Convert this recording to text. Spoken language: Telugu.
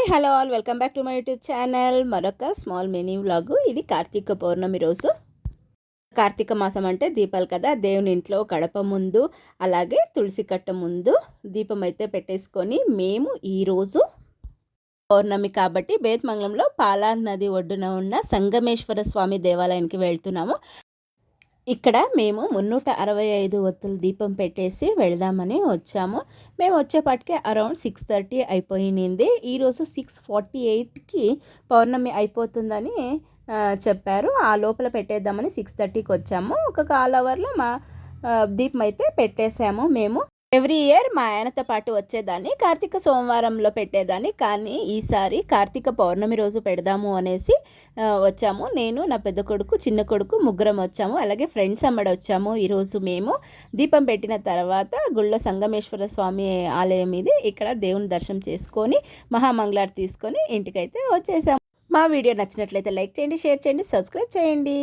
Hello all welcome back to my YouTube channel. మరొక స్మాల్ మినీ వ్లాగు. ఇది కార్తీక పౌర్ణమి రోజు. కార్తీక మాసం అంటే దీపాలు కదా, దేవుని ఇంట్లో గడప ముందు అలాగే తులసి కట్ట ముందు దీపం అయితే పెట్టేసుకొని మేము ఈరోజు పౌర్ణమి కాబట్టి బేతమంగళంలో పాలార్ నది ఒడ్డున ఉన్న సంగమేశ్వర స్వామి దేవాలయానికి వెళ్తున్నాము. ఇక్కడ మేము 365 ఒత్తుల దీపం పెట్టేసి వెళ్దామని వచ్చాము. మేము వచ్చేపాటికి అరౌండ్ 6:30 అయిపోయింది. ఈరోజు 6:48కి పౌర్ణమి అయిపోతుందని చెప్పారు. ఆ లోపల పెట్టేద్దామని 6:30కి వచ్చాము. ఒక 1/4 అవర్లో మా దీపం అయితే పెట్టేసాము. మేము ఎవ్రీ ఇయర్ మా ఆయనతో పాటు వచ్చేదాన్ని, కార్తీక సోమవారంలో పెట్టేదాన్ని. కానీ ఈసారి కార్తీక పౌర్ణమి రోజు పెడదాము అనేసి వచ్చాము. నేను, నా పెద్ద కొడుకు, చిన్న కొడుకు ముగ్గురం వచ్చాము. అలాగే ఫ్రెండ్స్ అమ్మడి వచ్చాము. ఈరోజు మేము దీపం పెట్టిన తర్వాత గుళ్ళో సంగమేశ్వర స్వామి ఆలయం ఇది, ఇక్కడ దేవుని దర్శనం చేసుకొని మహామంగళారు తీసుకొని ఇంటికైతే వచ్చేసాము. మా వీడియో నచ్చినట్లయితే లైక్ చేయండి, షేర్ చేయండి, సబ్స్క్రైబ్ చేయండి.